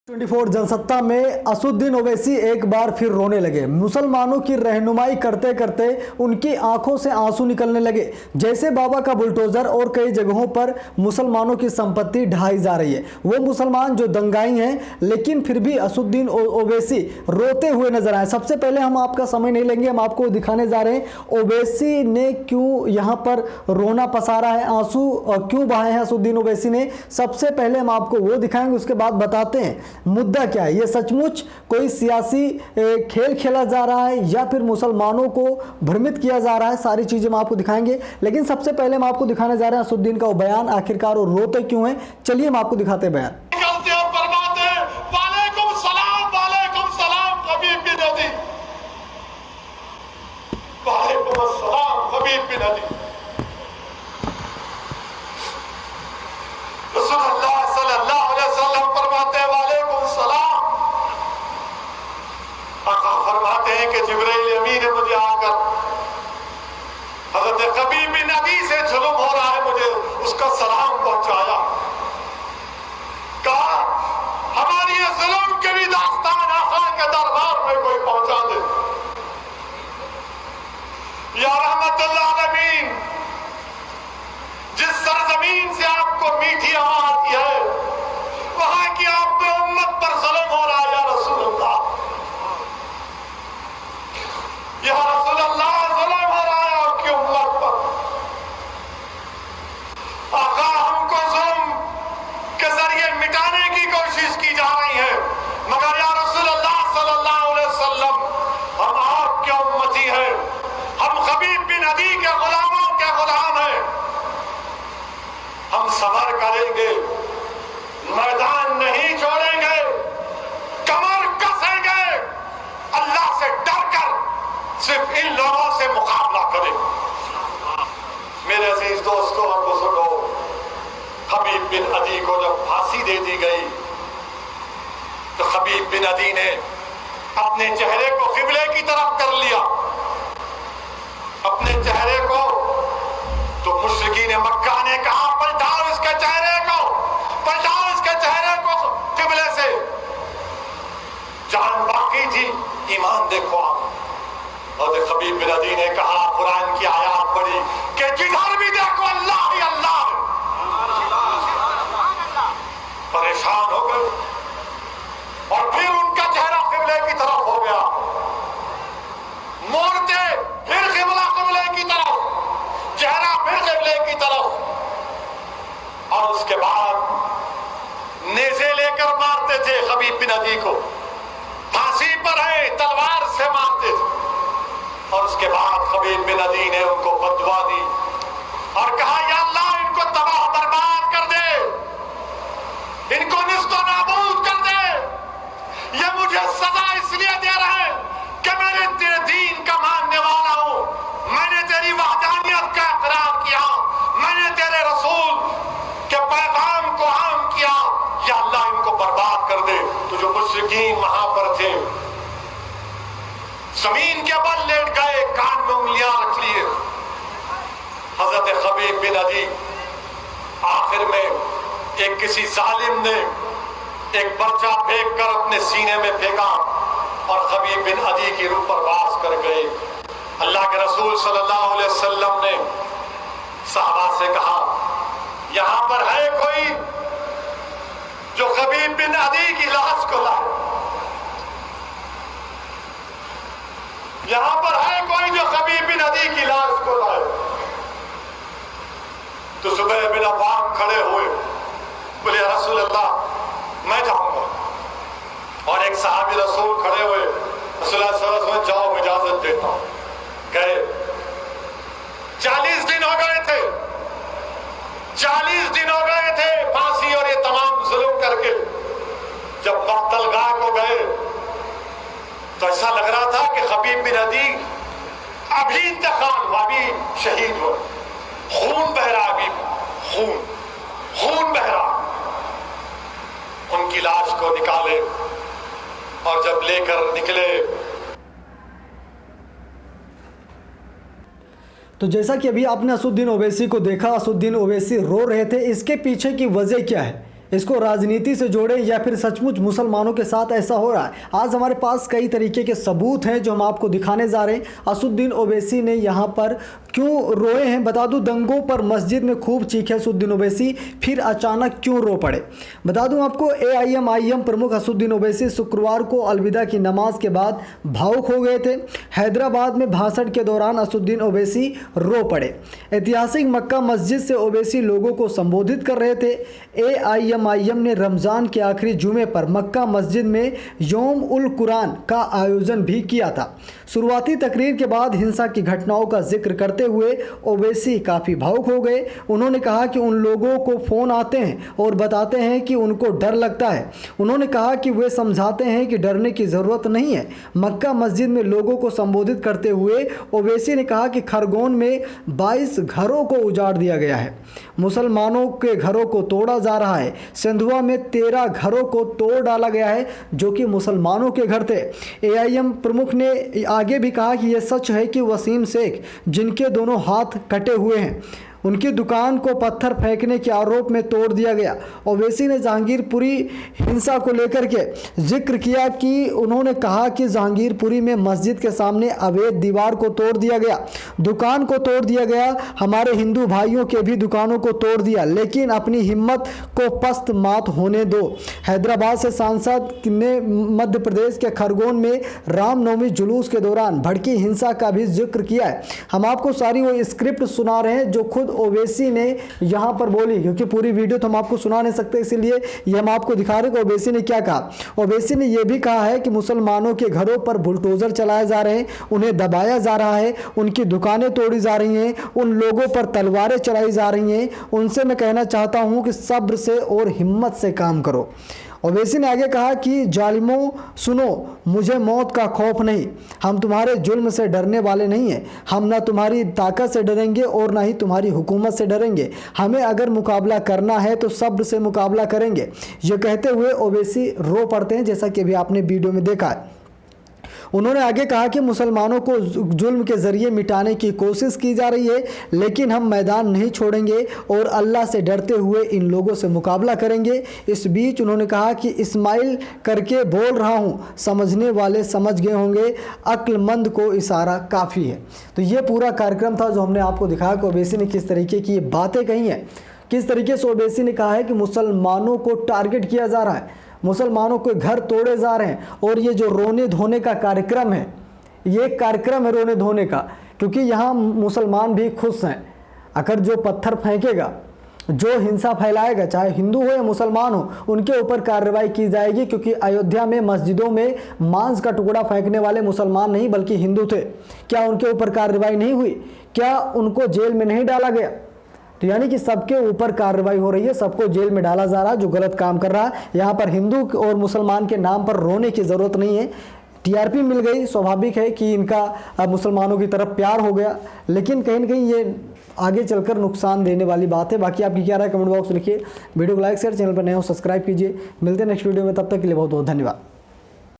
24 जनसत्ता में असुद्दीन ओवैसी एक बार फिर रोने लगे। मुसलमानों की रहनुमाई करते करते उनकी आंखों से आंसू निकलने लगे। जैसे बाबा का बुलडोजर और कई जगहों पर मुसलमानों की संपत्ति ढहाई जा रही है। वो मुसलमान जो दंगाई हैं, लेकिन फिर भी असुद्दीन ओवैसी रोते हुए नजर आए। सबसे पहले हम आपका समय नहीं लेंगे, हम आपको दिखाने जा रहे हैं ओवैसी ने क्यों यहाँ पर रोना पसारा है, आंसू क्यों बहाए हैं असुद्दीन ओवैसी ने। सबसे पहले हम आपको वो दिखाएंगे, उसके बाद बताते हैं मुद्दा क्या है। ये सचमुच कोई सियासी खेल खेला जा रहा है या फिर मुसलमानों को भ्रमित किया जा रहा है, सारी चीजें हम आपको दिखाएंगे। लेकिन सबसे पहले हम आपको दिखाने जा रहे हैं असुद्दीन का वो बयान, आखिरकार वो रोते क्यों हैं। चलिए हम आपको दिखाते हैं बयान। फरमाते हैं कि जिब्राइल अमीन ने मुझे आकर हजरत कबीब बिन अदी से जुल्म हो रहा है, मुझे उसका सलाम पहुंचाया। कहा हमारी ये जुल्म के भी दास्तान आका के दरबार में कोई पहुंचा दे। या रहमतुल्लाह आलमीन, जिस सरजमीन से आपको मीठी हवा आती है, वहां की आप पे उम्मत पर जुल्म हो रहा है। या रसूल अल्लाह, या रसूल अल्लाह, जुल्म हो रहा है आपकी उम्मत पर। आका, हमको जुल्म के जरिए मिटाने की कोशिश की जा रही है, मगर या रसूल अल्लाह सल्लल्लाहु अलैहि वसल्लम, हम आपके उम्मती हैं, हम कबीब बिन अदी के गुलामों के गुलाम हैं। हम सबर करेंगे, मैदान नहीं छोड़ेंगे, कमर कसेंगे, अल्लाह से डर कर सिर्फ इन लोगों से मुकाबला करें। मेरे अजीज दोस्तों और बुजुर्गों, कबीब बिन अदी को जब फांसी दे दी गई तो कबीब बिन अदी ने अपने चेहरे को किबले की तरफ कर लिया। अपने चेहरे को तो मुश्रिकीन मक्का ने कहा, पलटाओ इसके चेहरे को, पलटाओ इसके चेहरे को किबले से। जान बाकी थी, ईमान देखो आप। और कबीब बिन अदी ने कहा, कुरान की आयत पढ़ी कि जिधर भी देखो अल्लाह ही अल्लाह। परेशान हो गए और फिर उनका चेहरा किबले की तरफ हो गया, मोड़ते फिर किबला किबले की तरफ, चेहरा फिर किबले की तरफ। और उसके बाद नेज़े लेकर मारते थे कबीब बिन अदी को, फांसी पर है तलवार से मारते थे। और उसके बाद कबीब बिन अदी ने उनको बददुआ दी और कहा, या अल्लाह, इनको तबाह बर्बाद कर दे, इनको निस्तो नाबूद कर दे। ये मुझे सजा इसलिए दे रहे हैं कि मैंने तेरे दीन का मानने वाला हूं, मैंने तेरी वहदानियत का इकरार किया, मैंने तेरे रसूल के पैगाम को आम किया। या अल्लाह, इनको बर्बाद कर दे। तो जो मुश्रिकीन वहां पर थे जमीन के बल लेट गए, कान में उंगलियां रख लिए। हजरत कबीब बिन अदी आखिर में एक किसी जालिम ने एक पर्चा फेंक कर अपने सीने में फेंका और कबीब बिन अदी की रूह पर वास कर गए। अल्लाह के रसूल सल्लल्लाहु अलैहि वसल्लम ने सहाबा से कहा, यहां पर है कोई जो कबीब बिन अदी की लाश को लाए, यहां पर है कोई जो कबीब बिन अदी की लाश को लाए। तो सुबह बिन अव्वाम खड़े हुए, बोले, या रसूल अल्लाह, मैं जाऊंगा। और एक सहाबी रसूल खड़े हुए, रसूलुल्लाह सल्लल्लाहु अलैहि वसल्लम, जाओ, मैं इजाजत देता हूं। गए। 40 दिन हो गए थे, 40 दिन हो गए थे फांसी और ये तमाम जुल्म करके। जब मक्तलगाह को गए तो ऐसा लग रहा था कि कबीब बिन अदी अभी इंतकाल हुआ, अभी शहीद हुआ, खून बह रहा, अभी खून बह रहा। उनकी लाश को निकाले और जब लेकर निकले तो जैसा कि अभी आपने असुद्दीन ओवैसी को देखा, असुद्दीन ओवैसी रो रहे थे। इसके पीछे की वजह क्या है, इसको राजनीति से जोड़ें या फिर सचमुच मुसलमानों के साथ ऐसा हो रहा है। आज हमारे पास कई तरीके के सबूत हैं जो हम आपको दिखाने जा रहे हैं। असदुद्दीन ओवैसी ने यहाँ पर क्यों रोए हैं बता दूं। दंगों पर मस्जिद में खूब चीखे असदुद्दीन ओवैसी, फिर अचानक क्यों रो पड़े बता दूं आपको। AIM प्रमुख असदुद्दीन ओवैसी शुक्रवार को अलविदा की नमाज के बाद भावुक हो गए थे। हैदराबाद में भाषण के दौरान असदुद्दीन ओवैसी रो पड़े। ऐतिहासिक मक्का मस्जिद से ओवैसी लोगों को संबोधित कर रहे थे। AIM ने रमज़ान के आखिरी जुमे पर मक्का मस्जिद में यौम उल कुरान का आयोजन भी किया था। शुरुआती तकरीर के बाद हिंसा की घटनाओं का जिक्र करते हुए ओवैसी काफ़ी भावुक हो गए। उन्होंने कहा कि उन लोगों को फ़ोन आते हैं और बताते हैं कि उनको डर लगता है। उन्होंने कहा कि वे समझाते हैं कि डरने की ज़रूरत नहीं है। मक्का मस्जिद में लोगों को संबोधित करते हुए ओवैसी ने कहा कि खरगोन में 22 घरों को उजाड़ दिया गया है, मुसलमानों के घरों को तोड़ा जा रहा है। सिंधुआ में 13 घरों को तोड़ डाला गया है जो कि मुसलमानों के घर थे। AIM प्रमुख ने आगे भी कहा कि यह सच है कि वसीम शेख, जिनके दोनों हाथ कटे हुए हैं, उनकी दुकान को पत्थर फेंकने के आरोप में तोड़ दिया गया। ओवैसी ने जहांगीरपुरी हिंसा को लेकर के जिक्र किया कि उन्होंने कहा कि जहांगीरपुरी में मस्जिद के सामने अवैध दीवार को तोड़ दिया गया, दुकान को तोड़ दिया गया, हमारे हिंदू भाइयों के भी दुकानों को तोड़ दिया, लेकिन अपनी हिम्मत को पस्त मात होने दो। हैदराबाद से सांसद ने मध्य प्रदेश के खरगोन में रामनवमी जुलूस के दौरान भड़की हिंसा का भी जिक्र किया है। हम आपको सारी वो स्क्रिप्ट सुना रहे हैं जो खुद ओवैसी ने यहां पर बोली, क्योंकि पूरी वीडियो तो हम आपको सुना नहीं सकते, इसीलिए ये हम आपको दिखा रहे हैं कि ओवैसी ने क्या कहा। ओवैसी ने यह भी कहा है कि मुसलमानों के घरों पर बुलडोजर चलाए जा रहे हैं, उन्हें दबाया जा रहा है, उनकी दुकानें तोड़ी जा रही हैं, उन लोगों पर तलवारें चलाई जा रही हैं। उनसे मैं कहना चाहता हूं कि सब्र से और हिम्मत से काम करो। ओवैसी ने आगे कहा कि जालिमों सुनो, मुझे मौत का खौफ नहीं, हम तुम्हारे जुल्म से डरने वाले नहीं हैं, हम ना तुम्हारी ताकत से डरेंगे और ना ही तुम्हारी हुकूमत से डरेंगे, हमें अगर मुकाबला करना है तो सब्र से मुकाबला करेंगे। ये कहते हुए ओवैसी रो पड़ते हैं, जैसा कि अभी आपने वीडियो में देखा है। उन्होंने आगे कहा कि मुसलमानों को जुल्म के ज़रिए मिटाने की कोशिश की जा रही है, लेकिन हम मैदान नहीं छोड़ेंगे और अल्लाह से डरते हुए इन लोगों से मुकाबला करेंगे। इस बीच उन्होंने कहा कि इस्माइल करके बोल रहा हूँ, समझने वाले समझ गए होंगे, अक्लमंद को इशारा काफ़ी है। तो ये पूरा कार्यक्रम था जो हमने आपको दिखाया कि ओवैसी ने किस तरीके की बातें कही हैं, किस तरीके से ओवैसी ने कहा है कि मुसलमानों को टारगेट किया जा रहा है, मुसलमानों के घर तोड़े जा रहे हैं। और ये जो रोने धोने का कार्यक्रम है, ये कार्यक्रम है रोने धोने का, क्योंकि यहाँ मुसलमान भी खुश हैं। अगर जो पत्थर फेंकेगा, जो हिंसा फैलाएगा, चाहे हिंदू हो या मुसलमान हो, उनके ऊपर कार्रवाई की जाएगी, क्योंकि अयोध्या में मस्जिदों में मांस का टुकड़ा फेंकने वाले मुसलमान नहीं बल्कि हिंदू थे। क्या उनके ऊपर कार्रवाई नहीं हुई? क्या उनको जेल में नहीं डाला गया? तो यानी कि सबके ऊपर कार्रवाई हो रही है, सबको जेल में डाला जा रहा है जो गलत काम कर रहा है। यहाँ पर हिंदू और मुसलमान के नाम पर रोने की ज़रूरत नहीं है। TRP मिल गई, स्वाभाविक है कि इनका मुसलमानों की तरफ प्यार हो गया, लेकिन कहीं ना कहीं ये आगे चलकर नुकसान देने वाली बात है। बाकी आपकी क्या राय कमेंट बॉक्स में लिखिए। वीडियो को लाइक शेयर, चैनल पर नए हो सब्सक्राइब कीजिए। मिलते हैं नेक्स्ट वीडियो में, तब तक के लिए बहुत बहुत धन्यवाद।